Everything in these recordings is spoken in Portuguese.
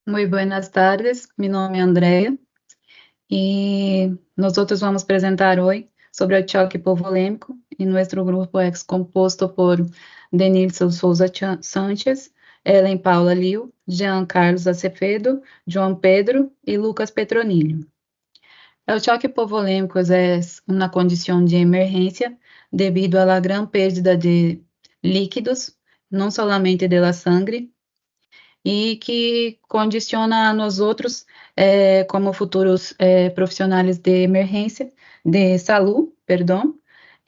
Muy buenas tardes, mi nome é Andrea e nós outros vamos apresentar hoje sobre o choque hipovolêmico e nosso grupo é composto por Denilson Souza Sánchez, Ellen Paula Liu, Jean Carlos Acevedo, João Pedro e Lucas Petronilho. O choque hipovolêmico é uma condição de emergência devido à grande perda de líquidos, não somente da sangre, e que condiciona a nós outros, como futuros profissionais de emergência, de saúde, perdão,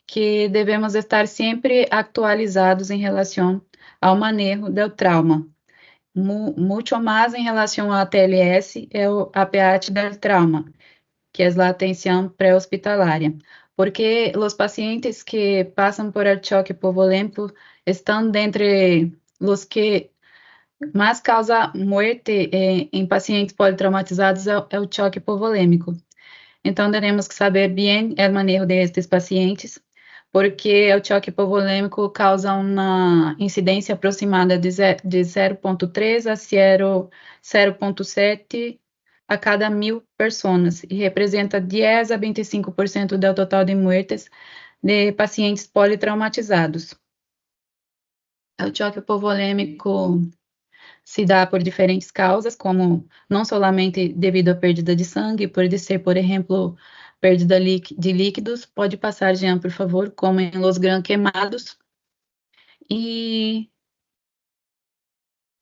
que devemos estar sempre atualizados em relação ao manejo do trauma. Muito mais em relação à TLS, é o APAT del trauma, que é a atenção pré-hospitalária, porque os pacientes que passam por el choque hipovolêmico estão dentre os que mas causa morte em pacientes politraumatizados é o choque hipovolêmico. Então, teremos que saber bem o manejo destes pacientes, porque o choque hipovolêmico causa uma incidência aproximada de 0,3 a 0,7 a cada 1.000 pessoas e representa 10 a 25% do total de mortes de pacientes politraumatizados. O choque hipovolêmico se dá por diferentes causas, como não somente devido à perda de sangue, pode ser, por exemplo, perda de líquidos, pode passar, Jean, por favor, como em los gran quemados, e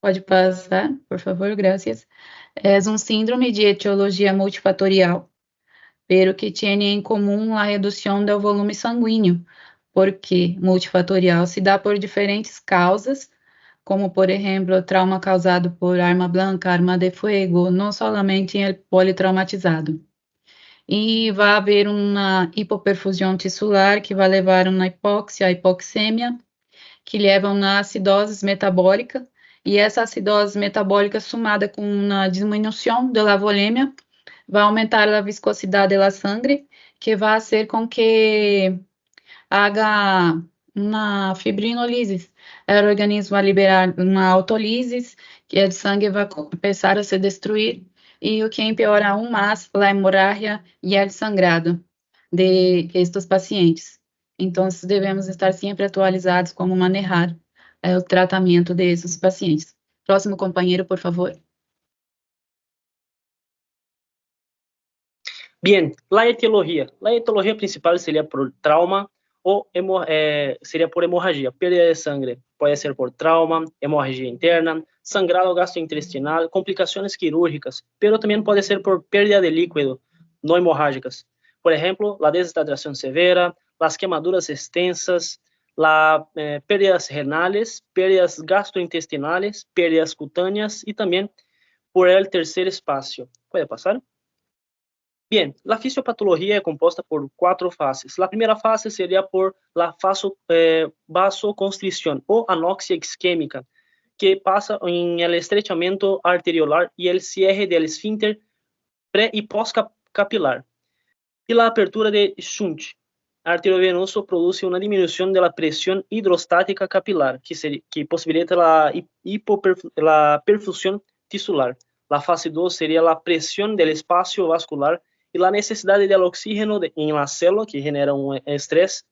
pode passar, por favor, graças. É um síndrome de etiologia multifatorial, pero que tem em comum a redução do volume sanguíneo, porque multifatorial se dá por diferentes causas, como, por exemplo, trauma causado por arma blanca, arma de fogo, não somente em politraumatizado. E vai haver uma hipoperfusão tissular, que vai levar a uma hipóxia, a hipoxêmia, que leva a uma acidose metabólica, e essa acidose metabólica, somada com uma diminuição da volêmia, vai aumentar a viscosidade da sangue, que vai fazer com que haja uma fibrinolise. O organismo vai liberar uma autolise, que o sangue vai começar a se destruir, e o que empeora aún mais a hemorragia e o sangrado de estes pacientes. Então, devemos estar sempre atualizados como manejar o tratamento desses pacientes. Próximo companheiro, por favor. Bien, la etiología. La etiología principal sería por trauma o sería por hemorragia, pérdida de sangre. Puede ser por trauma, hemorragia interna, sangrado gastrointestinal, complicaciones quirúrgicas, pero también puede ser por pérdida de líquido, no hemorrágicas. Por ejemplo, la deshidratación severa, las quemaduras extensas, pérdidas renales, pérdidas gastrointestinales, pérdidas cutáneas y también por el tercer espacio. ¿Puede pasar? Bien, la fisiopatología es compuesta por 4 fases. La primera fase sería por la vasoconstricción o anoxia isquémica, que pasa en el estrechamiento arteriolar y el cierre del esfínter pré y postcapilar. Y la apertura de shunt arteriovenoso produce una disminución de la presión hidrostática capilar, que posibilita la perfusión tisular. La fase 2 sería la presión del espacio vascular e a necessidade do oxígeno em la célula, que genera estresse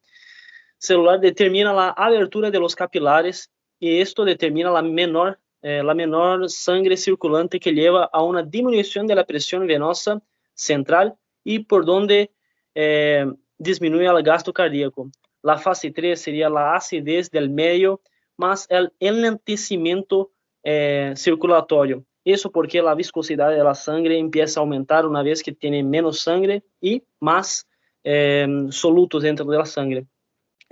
celular, determina a abertura de los capilares e isto determina a menor sangre circulante que leva a uma diminuição da pressão venosa central e por donde diminui o gasto cardíaco. A fase 3 seria a acidez del meio, mas o enlentecimento circulatório. Isso porque a viscosidade da sangre empieza a aumentar uma vez que tem menos sangre e mais solutos dentro da sangre.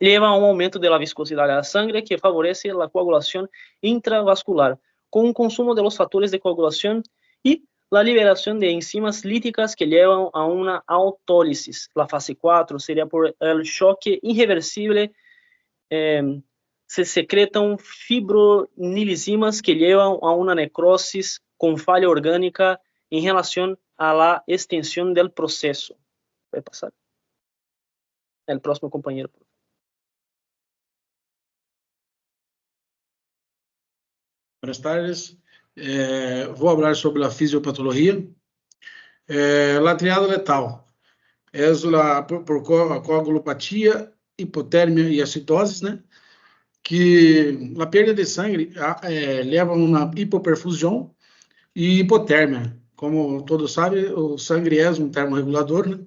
Leva a um aumento da viscosidade da sangre que favorece a coagulação intravascular, com o consumo de los fatores de coagulação e a liberação de enzimas líticas que levam a uma autólise. A fase 4 seria por el choque irreversível. Se secretam fibronilizimas que levam a uma necrose com falha orgânica em relação à extensão do processo. Vai passar? O próximo companheiro. Buenas tardes, vou falar sobre a fisiopatologia. La triada letal é por coagulopatia, hipotérmia e acidose, né? Que a perda de sangue leva a uma hipoperfusão e hipotérmia. Como todos sabem, o sangue é um termorregulador, né?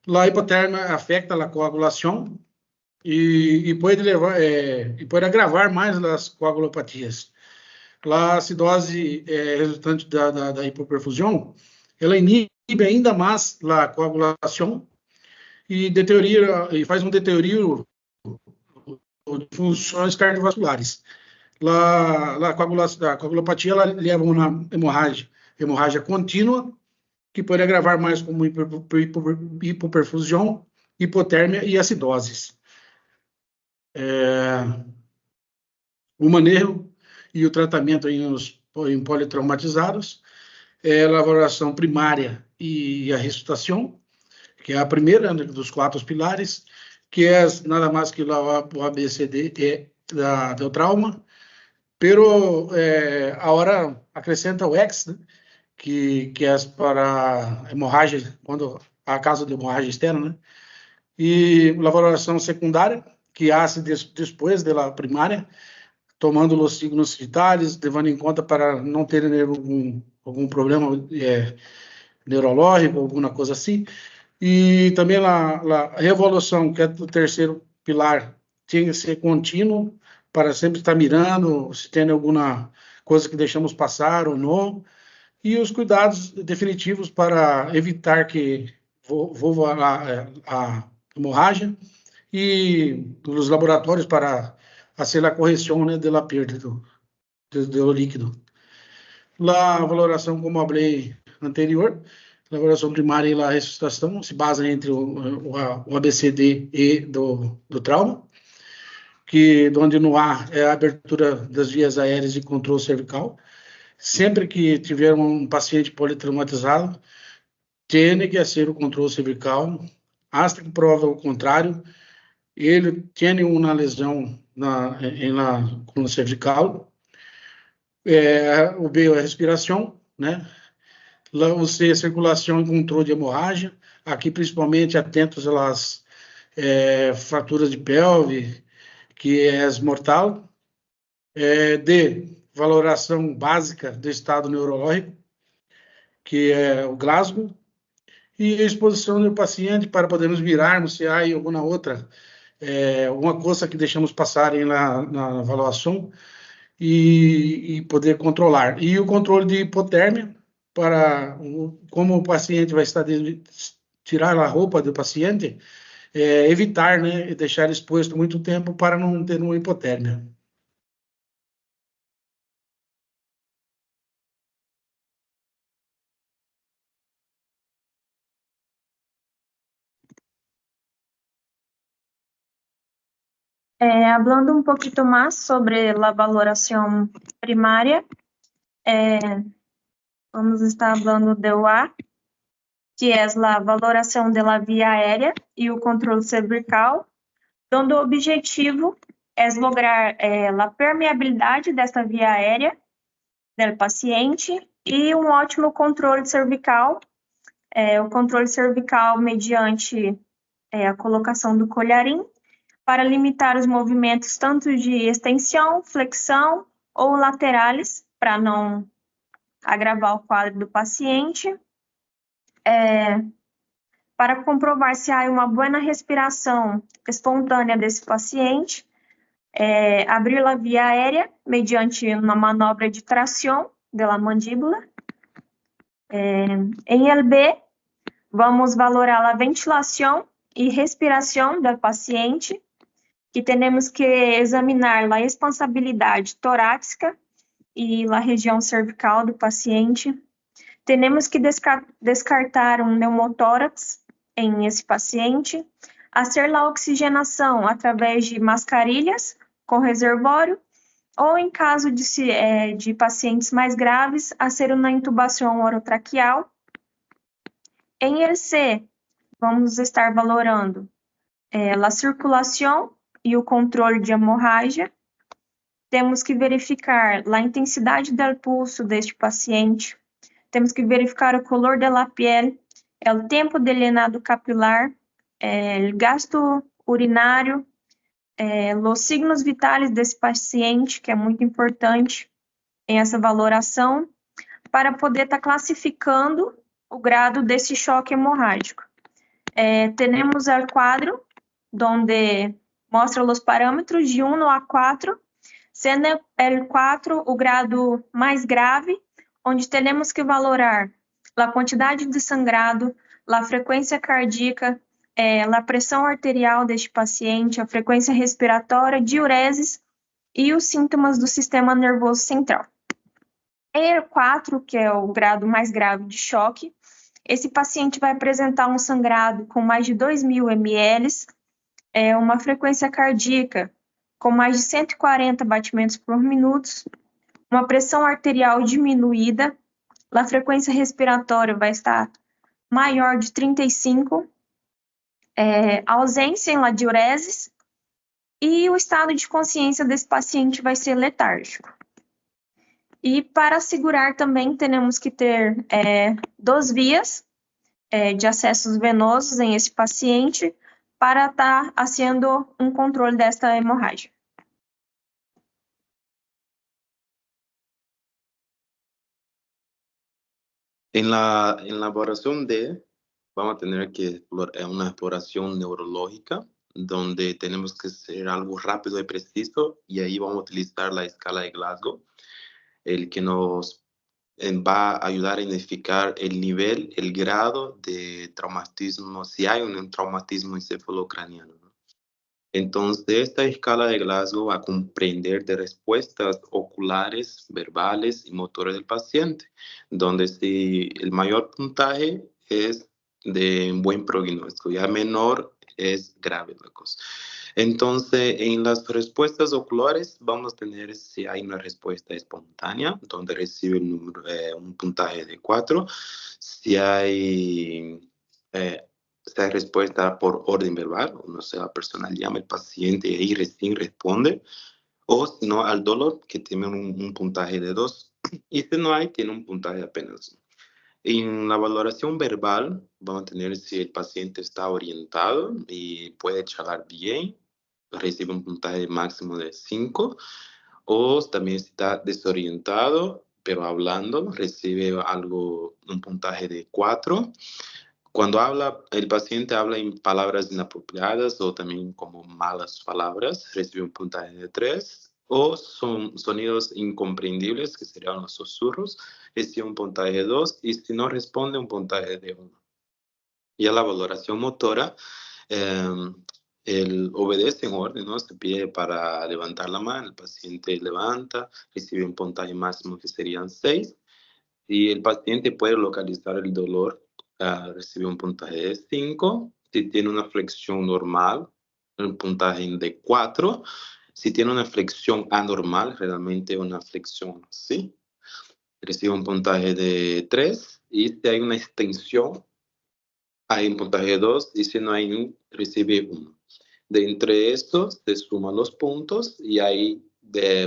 A hipotérmia afeta a coagulação e pode agravar mais as coagulopatias. A acidose resultante da hipoperfusão, ela inibe ainda mais a coagulação e faz um deterioro de funções cardiovasculares. A coagulopatia ela leva a uma hemorragia contínua, que pode agravar mais como hipoperfusão, hipotérmia e acidoses. O manejo e o tratamento em politraumatizados a valoração primária e a ressuscitação, que é a primeira, né, dos 4 pilares, que é nada mais que o ABCD do trauma, pero agora acrescenta o X, né, que é para hemorragia, quando há caso de hemorragia externa, né, e a valoração secundária, que hace depois da primária, tomando os signos vitais, levando em conta para não ter algum problema neurológico, alguma coisa assim. E também a revolução, que é o terceiro pilar, tinha que ser contínuo, para sempre estar mirando se tem alguma coisa que deixamos passar ou não. E os cuidados definitivos para evitar que volva a hemorragia e os laboratórios para fazer a correção, né, da perda do líquido. A valoração, como falei anterior, a valoração primária e a ressuscitação se basa entre o ABCD e do trauma, que onde no A é a abertura das vias aéreas e controle cervical. Sempre que tiver um paciente politraumatizado, tem que ser o controle cervical, hasta que prova o contrário. Ele tem uma lesão na coluna cervical. O B é a respiração, né? O C é circulação e controle de hemorragia. Aqui, principalmente, atentos às fraturas de pelve, que é mortal. D, valoração básica do estado neurológico, que é o Glasgow. E a exposição do paciente para podermos virarmos se há alguma outra, alguma coisa que deixamos passar na avaliação e poder controlar. E o controle de hipotérmia, como o paciente vai estar tirar a roupa do paciente, evitar, né, deixar exposto muito tempo para não ter uma hipotérmia. Hablando un poquito más sobre la valoración primaria, vamos estar hablando de A, que é a valoração da via aérea e o controle cervical, onde o objetivo é lograr a permeabilidade dessa via aérea do paciente e um ótimo controle cervical, o controle cervical mediante a colocação do colharim, para limitar os movimentos tanto de extensão, flexão ou laterais, para não agravar o quadro do paciente. Para comprovar se há uma boa respiração espontânea desse paciente, abrir a via aérea mediante uma manobra de tração da mandíbula. Em LB, vamos valorar a ventilação e respiração do paciente, que temos que examinar a expansibilidade torácica e a região cervical do paciente. Temos que descartar um pneumotórax em esse paciente, fazer a oxigenação através de mascarilhas com reservório, ou em caso de pacientes mais graves, fazer uma intubação orotraqueal. Em LC, vamos estar valorando a circulação e o controle de hemorragia. temos que verificar a intensidade do pulso deste paciente, temos que verificar o color da piel, o tempo de llenado capilar, o gasto urinário, os signos vitais desse paciente, que é muito importante em essa valoração, para poder estar classificando o grado desse choque hemorrágico. Temos o quadro, onde mostra os parâmetros de 1 a 4, sendo o 4 o grado mais grave, onde temos que valorar a quantidade de sangrado, a frequência cardíaca, a pressão arterial deste paciente, a frequência respiratória, diureses e os sintomas do sistema nervoso central. E4, que é o grado mais grave de choque, esse paciente vai apresentar um sangrado com mais de 2.000 ml, uma frequência cardíaca com mais de 140 batimentos por minuto, uma pressão arterial diminuída, a frequência respiratória vai estar maior de 35, ausência em diureses, e o estado de consciência desse paciente vai ser letárgico. E para assegurar também, temos que ter 2 vias de acessos venosos em esse paciente para estar fazendo um controle desta hemorragia. En la evaluación D, vamos a tener que una exploración neurológica, donde tenemos que hacer algo rápido y preciso, y ahí vamos a utilizar la escala de Glasgow, el que nos va a ayudar a identificar el nivel, el grado de traumatismo, si hay un traumatismo encefalocraniano, ¿no? Entonces, esta escala de Glasgow va a comprender de respuestas oculares, verbales y motores del paciente, donde si el mayor puntaje es de buen pronóstico, ya menor es grave la cosa. Entonces, en las respuestas oculares vamos a tener si hay una respuesta espontánea, donde recibe el número, un puntaje de 4, si hay respuesta por orden verbal, o no sé, la persona llama al paciente y ahí recién responde, o si no, al dolor, que tiene un puntaje de 2, y si no hay, tiene un puntaje de apenas 1. En la valoración verbal, vamos a tener si el paciente está orientado y puede charlar bien, recibe un puntaje máximo de 5, o también si está desorientado, pero hablando, recibe un puntaje de 4. Cuando el paciente habla en palabras inapropiadas o también como malas palabras, recibe un puntaje de 3. O son sonidos incomprendibles, que serían los susurros, recibe un puntaje de 2. Y si no responde, un puntaje de 1. Y a la valoración motora, obedece en orden, ¿no? Se pide para levantar la mano, el paciente levanta, recibe un puntaje máximo que serían 6. Y el paciente puede localizar el dolor, recibe un puntaje de 5. Si tiene una flexión normal, un puntaje de 4. Si tiene una flexión anormal, realmente una flexión así, recibe un puntaje de 3. Y si hay una extensión, hay un puntaje de 2. Y si no hay recibe 1. De entre estos se suman los puntos y ahí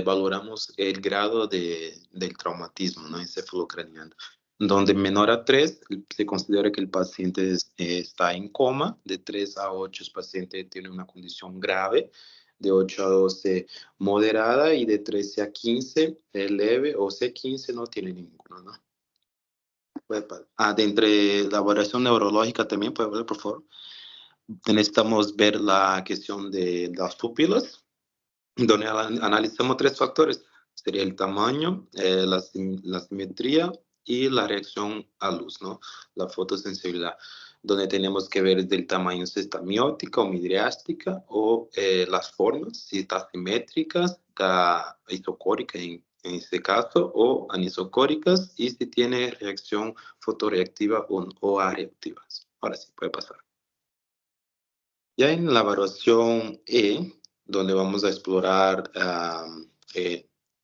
valoramos el grado del traumatismo, ¿no? Encefalocraniano. Donde menor a 3 se considera que el paciente está en coma. De 3 a 8 el paciente tiene una condición grave. De 8 a 12 moderada y de 13 a 15 leve, o C15 no tiene ninguno, ¿no? De entre la evaluación neurológica también, ¿puede ver, por favor? Necesitamos ver la cuestión de las pupilas, donde analizamos 3 factores. Sería el tamaño, la simetría y la reacción a luz, ¿no? La fotosensibilidad, donde tenemos que ver del tamaño si está miótica o midriástica, o las formas, si está simétricas, está isocórica en este caso, o anisocóricas, y si tiene reacción fotoreactiva o areactiva. Ahora sí, puede pasar. Ya en la evaluación E, donde vamos a explorar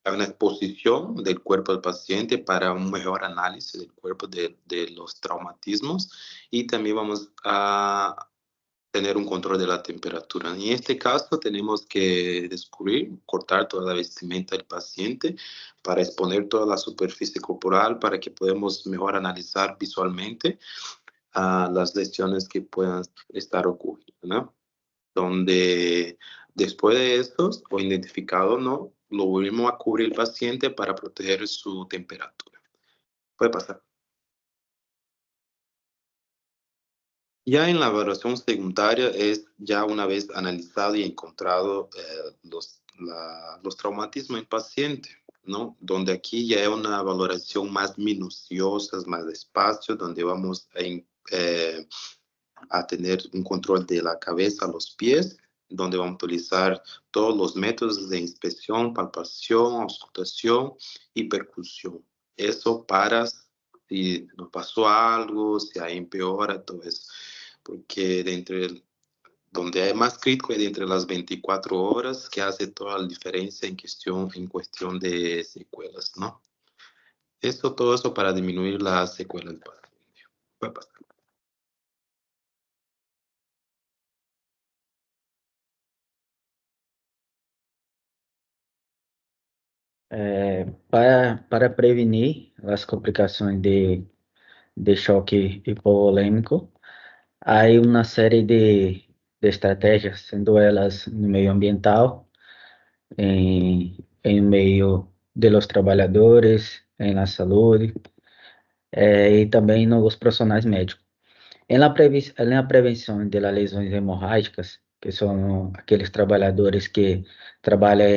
una exposición del cuerpo del paciente para un mejor análisis del cuerpo de los traumatismos, y también vamos a tener un control de la temperatura. En este caso tenemos que descubrir, cortar toda la vestimenta del paciente para exponer toda la superficie corporal para que podamos mejor analizar visualmente las lesiones que puedan estar ocurriendo, ¿no? Donde después de estos, o identificado o no, lo volvemos a cubrir el paciente para proteger su temperatura. Puede pasar. Ya en la evaluación secundaria es ya una vez analizado y encontrado los traumatismos en paciente, ¿no? Donde aquí ya es una valoración más minuciosa, más despacio, donde vamos a tener un control de la cabeza a los pies, donde vamos a utilizar todos los métodos de inspección, palpación, auscultación y percusión. Eso para si nos pasó algo, si hay empeora, todo eso. Porque donde hay más crítico es entre las 24 horas que hace toda la diferencia en cuestión de secuelas, ¿no? Todo eso para disminuir las secuelas del paciente. Puede pasar. Para prevenir as complicações de choque hipovolêmico, há uma série de estratégias, sendo elas no meio ambiental, em meio de los trabalhadores, na saúde, e também nos profissionais médicos. Na prevenção de lesões hemorrágicas, que são aqueles trabalhadores que trabalham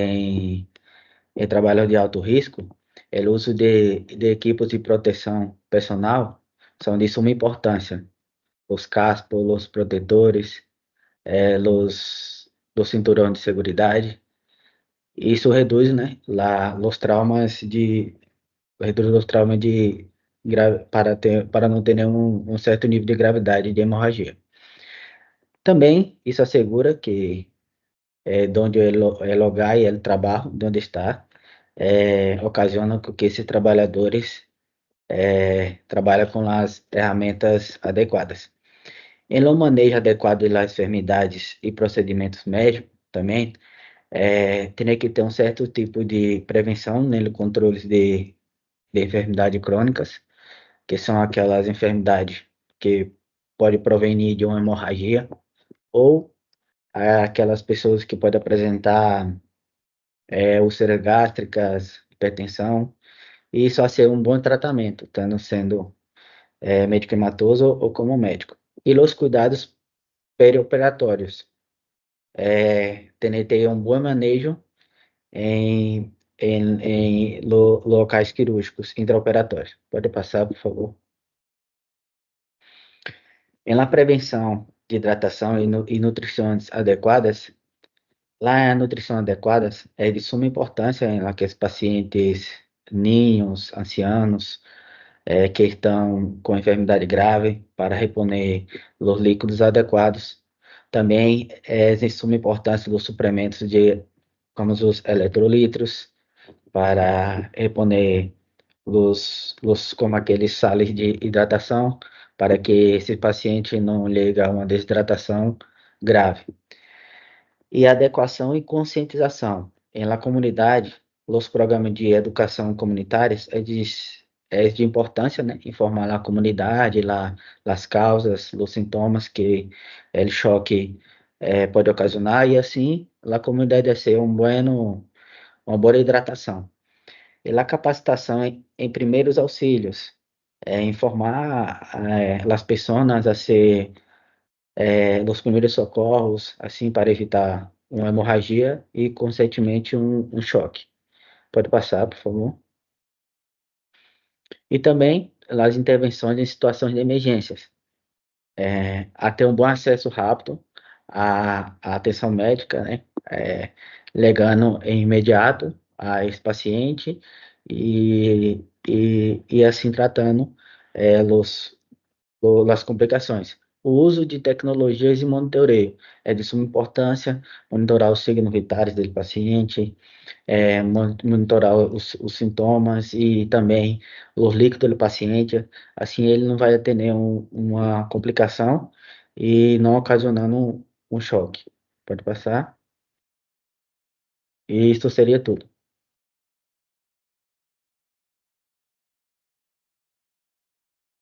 em trabalhos de alto risco, o uso de equipos de proteção personal são de suma importância. Os cascos, os protetores, os cinturões de segurança. Isso reduz, né, os traumas para não ter um certo nível de gravidade de hemorragia. Também isso assegura que onde o lugar e o trabalho, onde está, ocasiona que esses trabalhadores trabalhem com as ferramentas adequadas. Em um manejo adequado das enfermidades e procedimentos médicos também, tem que ter um certo tipo de prevenção no controle de enfermidades crônicas, que são aquelas enfermidades que podem provenir de uma hemorragia ou aquelas pessoas que podem apresentar úlceras gástricas, hipertensão, e só ser um bom tratamento, sendo medicamentoso ou como médico. E os cuidados perioperatórios, ter um bom manejo em locais quirúrgicos intraoperatórios. Pode passar, por favor. Na prevenção de hidratação e nutrições adequadas, a nutrição adequada é de suma importância em aqueles pacientes, ninhos, ancianos, que estão com enfermidade grave, para reponer os líquidos adequados. Também é de suma importância os suplementos como os eletrolitos, para reponer como aqueles sales de hidratação, para que esse paciente não llegue a uma desidratação grave. E adequação e conscientização. Na comunidade, os programas de educação comunitários é de importância, né? Informar a comunidade, as causas, os sintomas que o choque pode ocasionar, e assim a comunidade deve ser uma boa hidratação. E a capacitação em primeiros auxílios, informar as pessoas a ser os primeiros socorros, assim, para evitar uma hemorragia e, consequentemente, um choque. Pode passar, por favor. E também as intervenções em situações de emergências. A ter um bom acesso rápido à atenção médica, né? Ligando em imediato a esse paciente e assim tratando as complicações. O uso de tecnologias de monitoreio é de suma importância, monitorar os signos vitais do paciente, monitorar os sintomas e também os líquidos do paciente, assim ele não vai ter nenhuma complicação e não ocasionando um choque. Pode passar. E isso seria tudo.